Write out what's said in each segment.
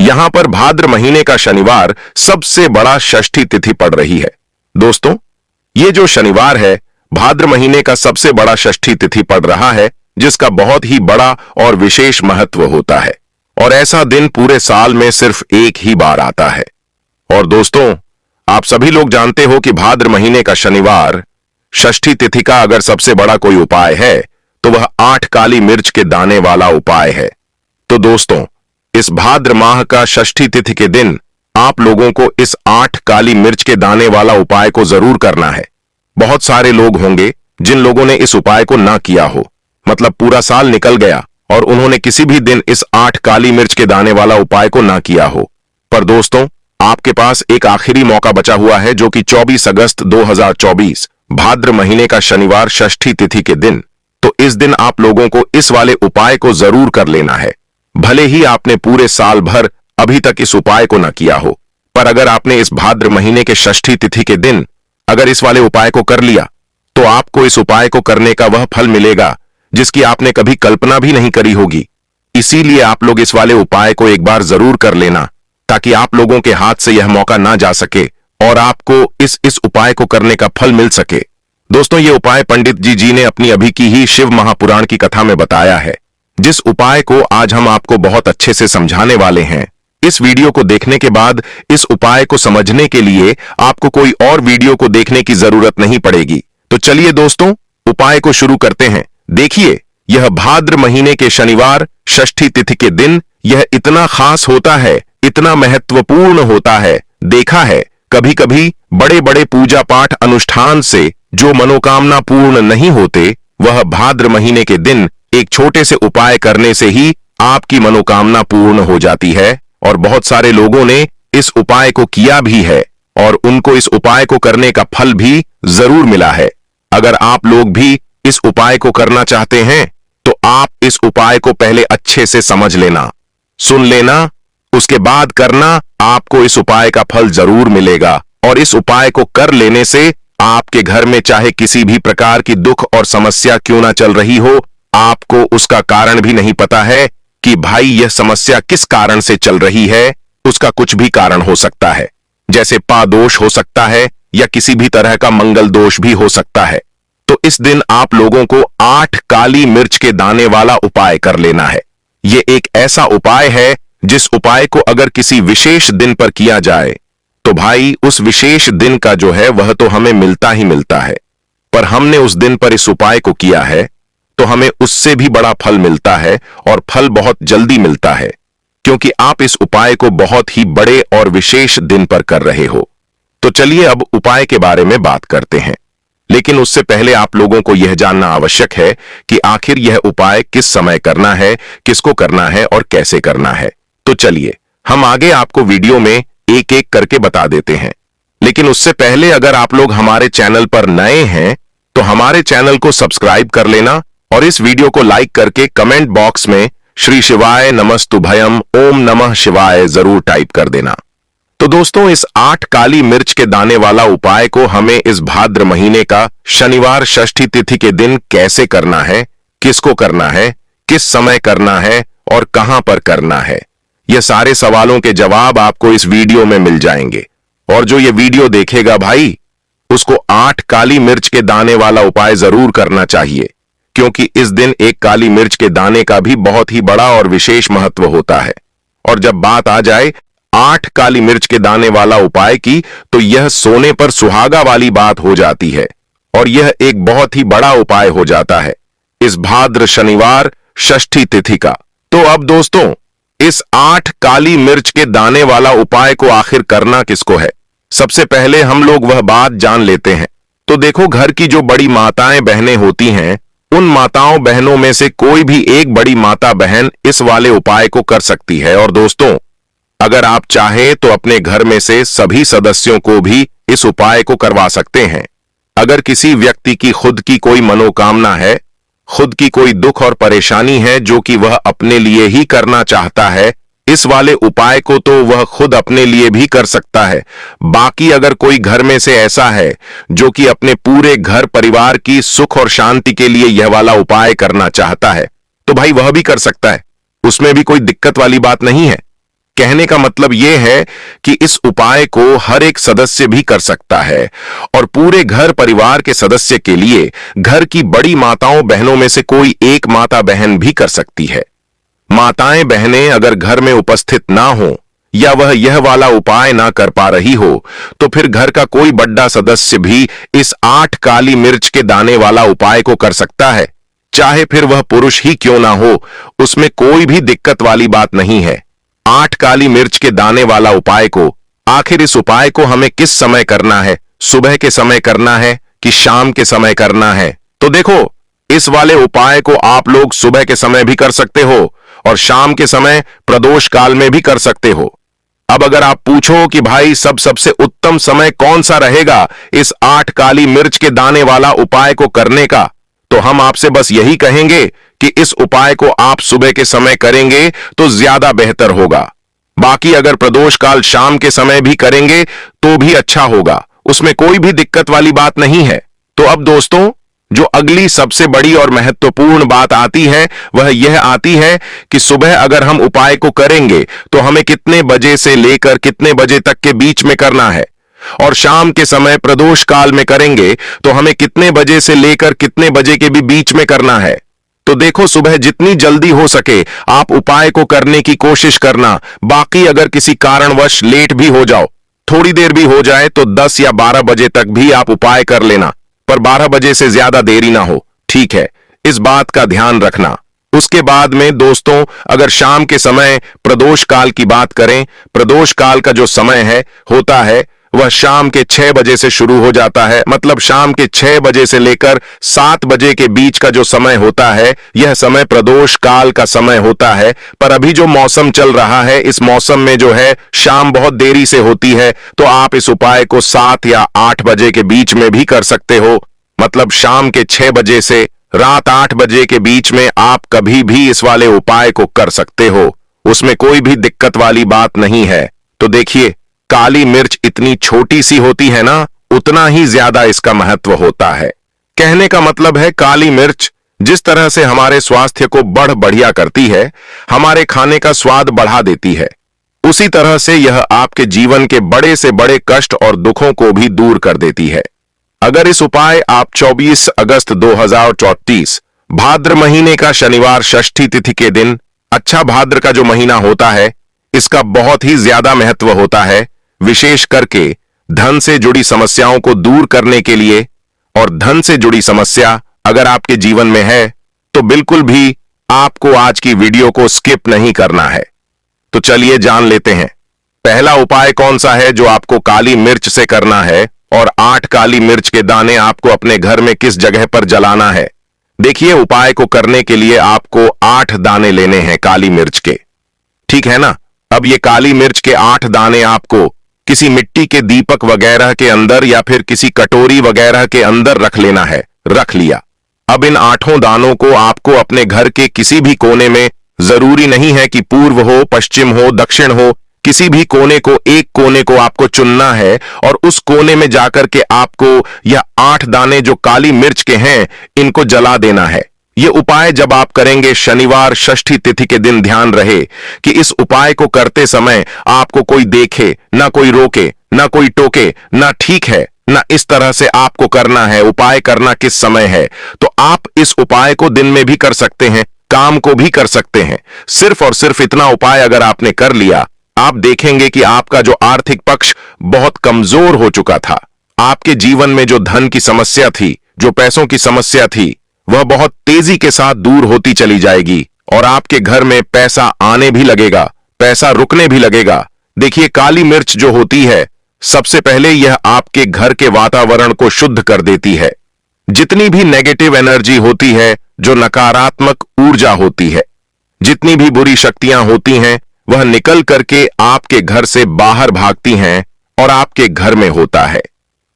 यहां पर भाद्र महीने का शनिवार सबसे बड़ा षष्ठी तिथि पड़ रही है। दोस्तों, ये जो शनिवार है भाद्र महीने का सबसे बड़ा षष्ठी तिथि पड़ रहा है, जिसका बहुत ही बड़ा और विशेष महत्व होता है। और ऐसा दिन पूरे साल में सिर्फ एक ही बार आता है। और दोस्तों, आप सभी लोग जानते हो कि भाद्र महीने का शनिवार षष्ठी तिथि का अगर सबसे बड़ा कोई उपाय है तो वह 8 काली मिर्च के दाने वाला उपाय है। तो दोस्तों, इस भाद्र माह का षष्ठी तिथि के दिन आप लोगों को इस 8 काली मिर्च के दाने वाला उपाय को जरूर करना है। बहुत सारे लोग होंगे जिन लोगों ने इस उपाय को ना किया हो, मतलब पूरा साल निकल गया और उन्होंने किसी भी दिन इस 8 काली मिर्च के दाने वाला उपाय को ना किया हो। पर दोस्तों, आपके पास एक आखिरी मौका बचा हुआ है, जो कि 24 अगस्त 2024 भाद्र महीने का शनिवार षष्ठी तिथि के दिन। तो इस दिन आप लोगों को इस वाले उपाय को जरूर कर लेना है। भले ही आपने पूरे साल भर अभी तक इस उपाय को न किया हो, पर अगर आपने इस भाद्र महीने के षष्ठी तिथि के दिन अगर इस वाले उपाय को कर लिया तो आपको इस उपाय को करने का वह फल मिलेगा जिसकी आपने कभी कल्पना भी नहीं करी होगी। इसीलिए आप लोग इस वाले उपाय को एक बार जरूर कर लेना, ताकि आप लोगों के हाथ से यह मौका ना जा सके और आपको इस उपाय को करने का फल मिल सके। दोस्तों, ये उपाय पंडित जी ने अपनी अभी की ही शिव महापुराण की कथा में बताया है, जिस उपाय को आज हम आपको बहुत अच्छे से समझाने वाले हैं। इस वीडियो को देखने के बाद इस उपाय को समझने के लिए आपको कोई और वीडियो को देखने की जरूरत नहीं पड़ेगी। तो चलिए दोस्तों, उपाय को शुरू करते हैं। देखिए, यह भाद्र महीने के शनिवार षष्ठी तिथि के दिन यह इतना खास होता है, इतना महत्वपूर्ण होता है। देखा है, कभी कभी बड़े बड़े पूजा पाठ अनुष्ठान से जो मनोकामना पूर्ण नहीं होते, वह भाद्र महीने के दिन एक छोटे से उपाय करने से ही आपकी मनोकामना पूर्ण हो जाती है। और बहुत सारे लोगों ने इस उपाय को किया भी है और उनको इस उपाय को करने का फल भी जरूर मिला है। अगर आप लोग भी इस उपाय को करना चाहते हैं तो आप इस उपाय को पहले अच्छे से समझ लेना, सुन लेना, उसके बाद करना। आपको इस उपाय का फल जरूर मिलेगा। और इस उपाय को कर लेने से आपके घर में चाहे किसी भी प्रकार की दुख और समस्या क्यों ना चल रही हो, आपको उसका कारण भी नहीं पता है कि भाई यह समस्या किस कारण से चल रही है। उसका कुछ भी कारण हो सकता है, जैसे पादोष हो सकता है या किसी भी तरह का मंगल दोष भी हो सकता है। तो इस दिन आप लोगों को 8 काली मिर्च के दाने वाला उपाय कर लेना है। यह एक ऐसा उपाय है जिस उपाय को अगर किसी विशेष दिन पर किया जाए तो भाई उस विशेष दिन का जो है वह तो हमें मिलता ही मिलता है। पर हमने उस दिन पर इस उपाय को किया है तो हमें उससे भी बड़ा फल मिलता है, और फल बहुत जल्दी मिलता है, क्योंकि आप इस उपाय को बहुत ही बड़े और विशेष दिन पर कर रहे हो। तो चलिए अब उपाय के बारे में बात करते हैं। लेकिन उससे पहले आप लोगों को यह जानना आवश्यक है कि आखिर यह उपाय किस समय करना है, किसको करना है और कैसे करना है। तो चलिए हम आगे आपको वीडियो में एक एक करके बता देते हैं। लेकिन उससे पहले अगर आप लोग हमारे चैनल पर नए हैं तो हमारे चैनल को सब्सक्राइब कर लेना और इस वीडियो को लाइक करके कमेंट बॉक्स में श्री शिवाय नमस्तुभयम ओम नमः शिवाय जरूर टाइप कर देना। तो दोस्तों, इस 8 काली मिर्च के दाने वाला उपाय को हमें इस भाद्र महीने का शनिवार षष्ठी तिथि के दिन कैसे करना है, किसको करना है, किस समय करना है और कहां पर करना है, ये सारे सवालों के जवाब आपको इस वीडियो में मिल जाएंगे। और जो ये वीडियो देखेगा भाई, उसको 8 काली मिर्च के दाने वाला उपाय जरूर करना चाहिए, क्योंकि इस दिन एक काली मिर्च के दाने का भी बहुत ही बड़ा और विशेष महत्व होता है। और जब बात आ जाए 8 काली मिर्च के दाने वाला उपाय की, तो यह सोने पर सुहागा वाली बात हो जाती है और यह एक बहुत ही बड़ा उपाय हो जाता है इस भाद्र शनिवार षष्ठी तिथि का। तो अब दोस्तों, इस 8 काली मिर्च के दाने वाला उपाय को आखिर करना किसको है, सबसे पहले हम लोग वह बात जान लेते हैं। तो देखो, घर की जो बड़ी माताएं बहनें होती हैं, उन माताओं बहनों में से कोई भी एक बड़ी माता बहन इस वाले उपाय को कर सकती है। और दोस्तों, अगर आप चाहे तो अपने घर में से सभी सदस्यों को भी इस उपाय को करवा सकते हैं। अगर किसी व्यक्ति की खुद की कोई मनोकामना है, खुद की कोई दुख और परेशानी है जो कि वह अपने लिए ही करना चाहता है, इस वाले उपाय को तो वह खुद अपने लिए भी कर सकता है। बाकी अगर कोई घर में से ऐसा है जो कि अपने पूरे घर परिवार की सुख और शांति के लिए यह वाला उपाय करना चाहता है, तो भाई वह भी कर सकता है, उसमें भी कोई दिक्कत वाली बात नहीं है। कहने का मतलब यह है कि इस उपाय को हर एक सदस्य भी कर सकता है और पूरे घर परिवार के सदस्य के लिए घर की बड़ी माताओं बहनों में से कोई एक माता बहन भी कर सकती है। माताएं बहनें अगर घर में उपस्थित ना हो या वह यह वाला उपाय ना कर पा रही हो तो फिर घर का कोई बड़ा सदस्य भी इस 8 काली मिर्च के दाने वाला उपाय को कर सकता है, चाहे फिर वह पुरुष ही क्यों ना हो, उसमें कोई भी दिक्कत वाली बात नहीं है। 8 काली मिर्च के दाने वाला उपाय को, आखिर इस उपाय को हमें किस समय करना है, सुबह के समय करना है कि शाम के समय करना है? तो देखो, इस वाले उपाय को आप लोग सुबह के समय भी कर सकते हो और शाम के समय प्रदोष काल में भी कर सकते हो। अब अगर आप पूछो कि भाई सबसे उत्तम समय कौन सा रहेगा इस 8 काली मिर्च के दाने वाला उपाय को करने का, तो हम आपसे बस यही कहेंगे कि इस उपाय को आप सुबह के समय करेंगे तो ज्यादा बेहतर होगा। बाकी अगर प्रदोष काल शाम के समय भी करेंगे तो भी अच्छा होगा, उसमें कोई भी दिक्कत वाली बात नहीं है। तो अब दोस्तों, जो अगली सबसे बड़ी और महत्वपूर्ण बात आती है वह यह आती है कि सुबह अगर हम उपाय को करेंगे तो हमें कितने बजे से लेकर कितने बजे तक के बीच में करना है, और शाम के समय प्रदोष काल में करेंगे तो हमें कितने बजे से लेकर कितने बजे के भी बीच में करना है। तो देखो, सुबह जितनी जल्दी हो सके आप उपाय को करने की कोशिश करना। बाकी अगर किसी कारणवश लेट भी हो जाओ, थोड़ी देर भी हो जाए, तो 10 या 12 बजे तक भी आप उपाय कर लेना, पर 12 बजे से ज्यादा देरी ना हो, ठीक है? इस बात का ध्यान रखना। उसके बाद में दोस्तों, अगर शाम के समय प्रदोष काल की बात करें, प्रदोष काल का जो समय है होता है वह शाम के 6 बजे से शुरू हो जाता है। मतलब शाम के 6 बजे से लेकर 7 बजे के बीच का जो समय होता है, यह समय प्रदोष काल का समय होता है। पर अभी जो मौसम चल रहा है, इस मौसम में जो है शाम बहुत देरी से होती है, तो आप इस उपाय को 7 या 8 बजे के बीच में भी कर सकते हो। मतलब शाम के 6 बजे से रात 8 बजे के बीच में आप कभी भी इस वाले उपाय को कर सकते हो, उसमें कोई भी दिक्कत वाली बात नहीं है। तो देखिए, काली मिर्च इतनी छोटी सी होती है ना, उतना ही ज्यादा इसका महत्व होता है। कहने का मतलब है, काली मिर्च जिस तरह से हमारे स्वास्थ्य को बढ़िया करती है, हमारे खाने का स्वाद बढ़ा देती है, उसी तरह से यह आपके जीवन के बड़े से बड़े कष्ट और दुखों को भी दूर कर देती है। अगर इस उपाय आप 24 अगस्त 2034 भाद्र महीने का शनिवार षष्ठी तिथि के दिन, अच्छा भाद्र का जो महीना होता है, इसका बहुत ही ज्यादा महत्व होता है, विशेष करके धन से जुड़ी समस्याओं को दूर करने के लिए। और धन से जुड़ी समस्या अगर आपके जीवन में है तो बिल्कुल भी आपको आज की वीडियो को स्किप नहीं करना है। तो चलिए जान लेते हैं, पहला उपाय कौन सा है जो आपको काली मिर्च से करना है, और 8 काली मिर्च के दाने आपको अपने घर में किस जगह पर जलाना है। देखिए, उपाय को करने के लिए आपको 8 दाने लेने हैं काली मिर्च के, ठीक है ना? अब ये काली मिर्च के 8 दाने आपको किसी मिट्टी के दीपक वगैरह के अंदर या फिर किसी कटोरी वगैरह के अंदर रख लेना है। रख लिया। अब इन 8 दानों को आपको अपने घर के किसी भी कोने में, जरूरी नहीं है कि पूर्व हो, पश्चिम हो, दक्षिण हो, किसी भी कोने को, एक कोने को आपको चुनना है और उस कोने में जाकर के आपको यह 8 दाने जो काली मिर्च के हैं, इनको जला देना है। ये उपाय जब आप करेंगे शनिवार षष्ठी तिथि के दिन, ध्यान रहे कि इस उपाय को करते समय आपको कोई देखे ना, कोई रोके ना, कोई टोके ना, ठीक है ना? इस तरह से आपको करना है। उपाय करना किस समय है? तो आप इस उपाय को दिन में भी कर सकते हैं, काम को भी कर सकते हैं। सिर्फ और सिर्फ इतना उपाय अगर आपने कर लिया, आप देखेंगे कि आपका जो आर्थिक पक्ष बहुत कमजोर हो चुका था, आपके जीवन में जो धन की समस्या थी, जो पैसों की समस्या थी, वह बहुत तेजी के साथ दूर होती चली जाएगी और आपके घर में पैसा आने भी लगेगा, पैसा रुकने भी लगेगा। देखिए, काली मिर्च जो होती है, सबसे पहले यह आपके घर के वातावरण को शुद्ध कर देती है। जितनी भी नेगेटिव एनर्जी होती है, जो नकारात्मक ऊर्जा होती है, जितनी भी बुरी शक्तियां होती हैं, वह निकल करके आपके घर से बाहर भागती हैं और आपके घर में होता है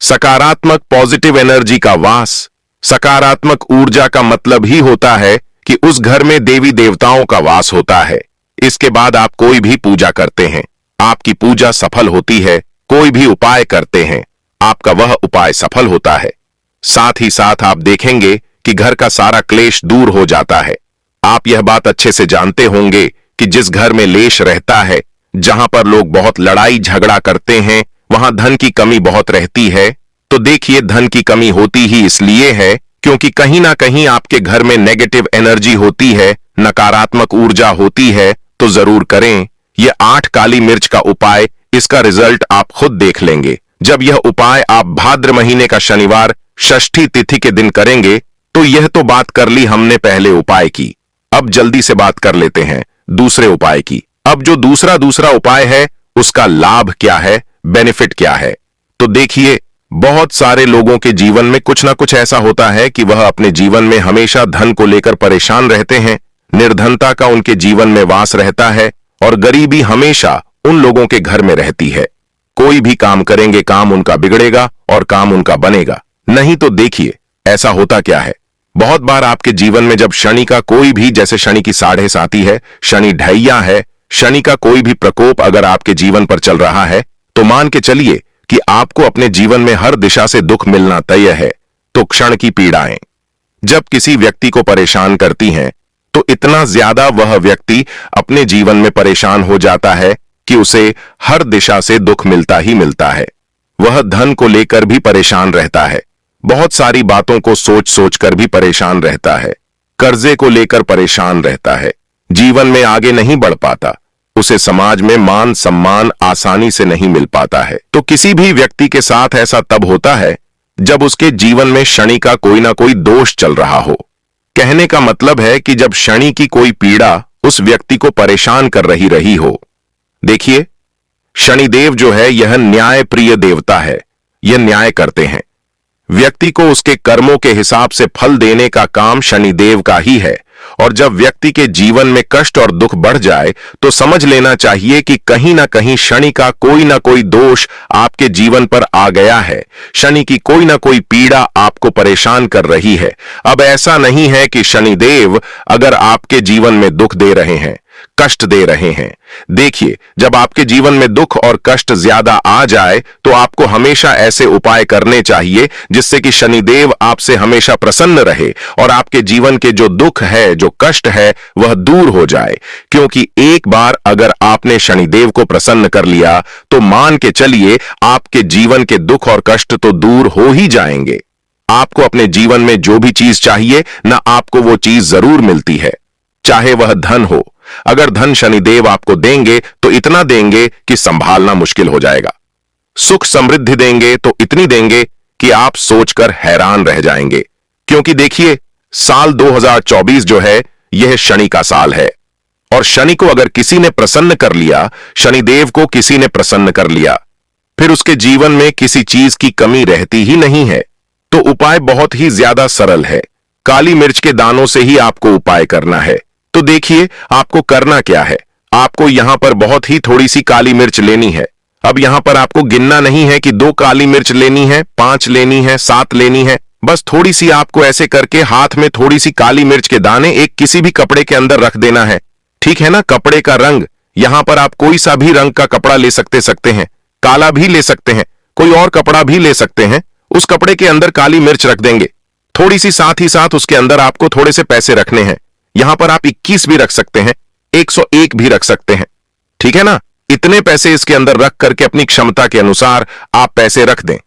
सकारात्मक पॉजिटिव एनर्जी का वास। सकारात्मक ऊर्जा का मतलब ही होता है कि उस घर में देवी देवताओं का वास होता है। इसके बाद आप कोई भी पूजा करते हैं, आपकी पूजा सफल होती है। कोई भी उपाय करते हैं, आपका वह उपाय सफल होता है। साथ ही साथ आप देखेंगे कि घर का सारा क्लेश दूर हो जाता है। आप यह बात अच्छे से जानते होंगे कि जिस घर में लेश रहता है जहां पर लोग बहुत लड़ाई झगड़ा करते हैं, वहां धन की कमी बहुत रहती है। तो देखिए, धन की कमी होती ही इसलिए है क्योंकि कहीं ना कहीं आपके घर में नेगेटिव एनर्जी होती है, नकारात्मक ऊर्जा होती है। तो जरूर करें ये 8 काली मिर्च का उपाय। इसका रिजल्ट आप खुद देख लेंगे। जब यह उपाय आप भाद्र महीने का शनिवार षष्ठी तिथि के दिन करेंगे। तो यह तो बात कर ली हमने पहले उपाय की, अब जल्दी से बात कर लेते हैं दूसरे उपाय की। अब जो दूसरा उपाय है उसका लाभ क्या है, बेनिफिट क्या है। तो देखिए, बहुत सारे लोगों के जीवन में कुछ ना कुछ ऐसा होता है कि वह अपने जीवन में हमेशा धन को लेकर परेशान रहते हैं। निर्धनता का उनके जीवन में वास रहता है और गरीबी हमेशा उन लोगों के घर में रहती है। कोई भी काम करेंगे, काम उनका बिगड़ेगा और काम उनका बनेगा नहीं। तो देखिए, ऐसा होता क्या है, बहुत बार आपके जीवन में जब शनि का कोई भी, जैसे शनि की 7.5 आती है, शनि ढैया है, शनि का कोई भी प्रकोप अगर आपके जीवन पर चल रहा है, तो मान के चलिए कि आपको अपने जीवन में हर दिशा से दुख मिलना तय है। तो क्षण की पीड़ाएं जब किसी व्यक्ति को परेशान करती हैं, तो इतना ज्यादा वह व्यक्ति अपने जीवन में परेशान हो जाता है कि उसे हर दिशा से दुख मिलता ही मिलता है। वह धन को लेकर भी परेशान रहता है, बहुत सारी बातों को सोच सोच कर भी परेशान रहता है, कर्जे को लेकर परेशान रहता है, जीवन में आगे नहीं बढ़ पाता, उसे समाज में मान सम्मान आसानी से नहीं मिल पाता है। तो किसी भी व्यक्ति के साथ ऐसा तब होता है जब उसके जीवन में शनि का कोई ना कोई दोष चल रहा हो। कहने का मतलब है कि जब शनि की कोई पीड़ा उस व्यक्ति को परेशान कर रही हो। देखिए, शनिदेव जो है यह न्याय प्रिय देवता है, यह न्याय करते हैं। व्यक्ति को उसके कर्मों के हिसाब से फल देने का काम शनिदेव का ही है। और जब व्यक्ति के जीवन में कष्ट और दुख बढ़ जाए तो समझ लेना चाहिए कि कहीं ना कहीं शनि का कोई ना कोई दोष आपके जीवन पर आ गया है। शनि की कोई ना कोई पीड़ा आपको परेशान कर रही है। अब ऐसा नहीं है कि शनिदेव अगर आपके जीवन में दुख दे रहे हैं, कष्ट दे रहे हैं। देखिए, जब आपके जीवन में दुख और कष्ट ज्यादा आ जाए तो आपको हमेशा ऐसे उपाय करने चाहिए जिससे कि शनिदेव आपसे हमेशा प्रसन्न रहे और आपके जीवन के जो दुख है, जो कष्ट है, वह दूर हो जाए। क्योंकि एक बार अगर आपने शनिदेव को प्रसन्न कर लिया तो मान के चलिए आपके जीवन के दुख और कष्ट तो दूर हो ही जाएंगे। आपको अपने जीवन में जो भी चीज चाहिए ना, आपको वो चीज जरूर मिलती है, चाहे वह धन हो। अगर धन शनिदेव आपको देंगे तो इतना देंगे कि संभालना मुश्किल हो जाएगा। सुख समृद्धि देंगे तो इतनी देंगे कि आप सोचकर हैरान रह जाएंगे। क्योंकि देखिए, साल 2024 जो है यह शनि का साल है और शनि को अगर किसी ने प्रसन्न कर लिया, शनिदेव को किसी ने प्रसन्न कर लिया, फिर उसके जीवन में किसी चीज की कमी रहती ही नहीं है। तो उपाय बहुत ही ज्यादा सरल है। काली मिर्च के दानों से ही आपको उपाय करना है। तो देखिए, आपको करना क्या है, आपको यहां पर बहुत ही थोड़ी सी काली मिर्च लेनी है। अब यहां पर आपको गिनना नहीं है कि 2 काली मिर्च लेनी है, 5 लेनी है, 7 लेनी है। बस थोड़ी सी आपको ऐसे करके हाथ में थोड़ी सी काली मिर्च के दाने एक किसी भी कपड़े के अंदर रख देना है। ठीक है ना। कपड़े का रंग, यहां पर आप कोई सा भी रंग का कपड़ा ले सकते हैं, काला भी ले सकते हैं, कोई और कपड़ा भी ले सकते हैं। उस कपड़े के अंदर काली मिर्च रख देंगे थोड़ी सी, साथ ही साथ उसके अंदर आपको थोड़े से पैसे रखने हैं। यहां पर आप 21 भी रख सकते हैं, 101 भी रख सकते हैं। ठीक है ना। इतने पैसे इसके अंदर रख करके अपनी क्षमता के अनुसार आप पैसे रख दें।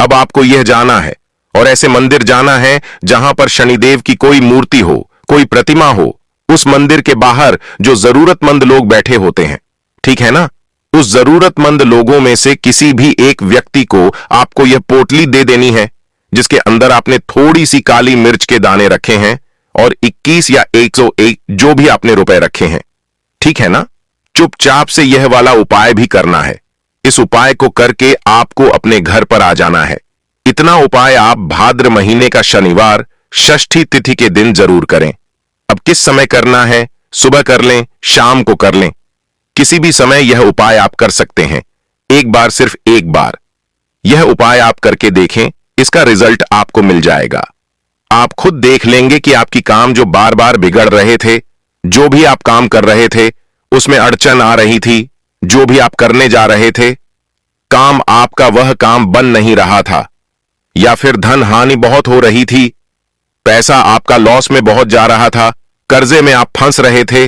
अब आपको यह जाना है और ऐसे मंदिर जाना है जहां पर शनिदेव की कोई मूर्ति हो, कोई प्रतिमा हो। उस मंदिर के बाहर जो जरूरतमंद लोग बैठे होते हैं, ठीक है ना, उस जरूरतमंद लोगों में से किसी भी एक व्यक्ति को आपको यह पोटली दे देनी है जिसके अंदर आपने थोड़ी सी काली मिर्च के दाने रखे हैं और 21 या 101 जो भी आपने रुपए रखे हैं। ठीक है ना। चुपचाप से यह वाला उपाय भी करना है। इस उपाय को करके आपको अपने घर पर आ जाना है। इतना उपाय आप भाद्र महीने का शनिवार षष्ठी तिथि के दिन जरूर करें। अब किस समय करना है, सुबह कर लें, शाम को कर लें, किसी भी समय यह उपाय आप कर सकते हैं। एक बार, सिर्फ एक बार यह उपाय आप करके देखें, इसका रिजल्ट आपको मिल जाएगा। आप खुद देख लेंगे कि आपकी काम जो बार बार बिगड़ रहे थे, जो भी आप काम कर रहे थे उसमें अड़चन आ रही थी, जो भी आप करने जा रहे थे, काम आपका वह काम बन नहीं रहा था, या फिर धन हानि बहुत हो रही थी, पैसा आपका लॉस में बहुत जा रहा था, कर्जे में आप फंस रहे थे,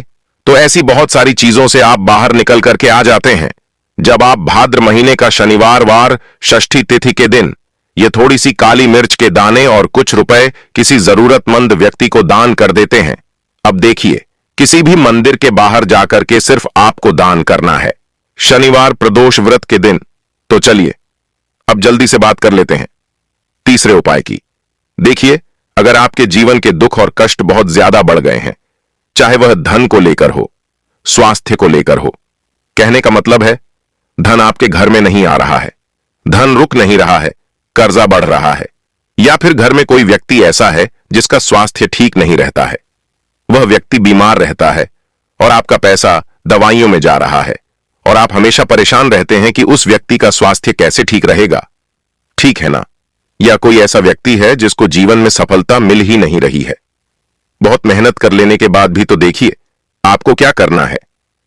तो ऐसी बहुत सारी चीजों से आप बाहर निकल करके आ जाते हैं। जब आप भाद्र महीने का शनिवार वार षष्ठी तिथि के दिन ये थोड़ी सी काली मिर्च के दाने और कुछ रुपए किसी जरूरतमंद व्यक्ति को दान कर देते हैं। अब देखिए, किसी भी मंदिर के बाहर जाकर के सिर्फ आपको दान करना है, शनिवार प्रदोष व्रत के दिन। तो चलिए अब जल्दी से बात कर लेते हैं तीसरे उपाय की। देखिए, अगर आपके जीवन के दुख और कष्ट बहुत ज्यादा बढ़ गए हैं, चाहे वह धन को लेकर हो, स्वास्थ्य को लेकर हो, कहने का मतलब है धन आपके घर में नहीं आ रहा है, धन रुक नहीं रहा है, कर्जा बढ़ रहा है, या फिर घर में कोई व्यक्ति ऐसा है जिसका स्वास्थ्य ठीक नहीं रहता है, वह व्यक्ति बीमार रहता है और आपका पैसा दवाइयों में जा रहा है और आप हमेशा परेशान रहते हैं कि उस व्यक्ति का स्वास्थ्य कैसे ठीक रहेगा, ठीक है ना? या कोई ऐसा व्यक्ति है जिसको जीवन में सफलता मिल ही नहीं रही है। बहुत मेहनत कर लेने के बाद भी तो देखिए, आपको क्या करना है।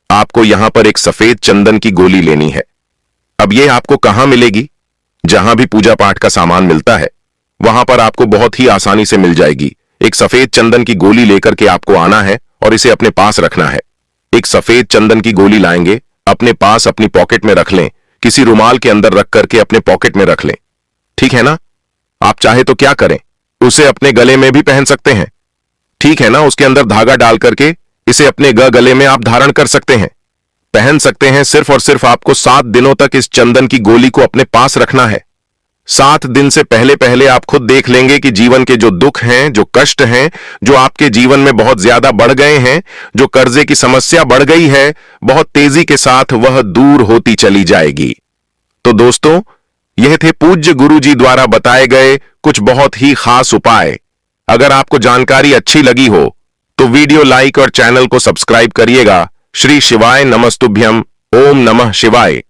आपको यहां पर एक सफेद चंदन की गोली लेनी है। अब यह आपको कहां मिलेगी? जहां भी पूजा पाठ का सामान मिलता है वहां पर आपको बहुत ही आसानी से मिल जाएगी। एक सफेद चंदन की गोली लेकर के आपको आना है और इसे अपने पास रखना है। एक सफेद चंदन की गोली लाएंगे, अपने पास अपनी पॉकेट में रख लें, किसी रुमाल के अंदर रख करके अपने पॉकेट में रख लें, ठीक है ना? आप चाहे तो क्या करें, उसे अपने गले में भी पहन सकते हैं, ठीक है ना? उसके अंदर धागा डाल करके इसे अपने गले में आप धारण कर सकते हैं, पहन सकते हैं। सिर्फ और सिर्फ आपको 7 दिनों तक इस चंदन की गोली को अपने पास रखना है। 7 दिन से पहले पहले आप खुद देख लेंगे कि जीवन के जो दुख हैं, जो कष्ट हैं, जो आपके जीवन में बहुत ज्यादा बढ़ गए हैं, जो कर्जे की समस्या बढ़ गई है, बहुत तेजी के साथ वह दूर होती चली जाएगी। तो दोस्तों, यह थे पूज्य गुरु जी द्वारा बताए गए कुछ बहुत ही खास उपाय। अगर आपको जानकारी अच्छी लगी हो तो वीडियो लाइक और चैनल को सब्सक्राइब करिएगा। श्री शिवाय नमस्तुभ्यम। ओम नमः शिवाय।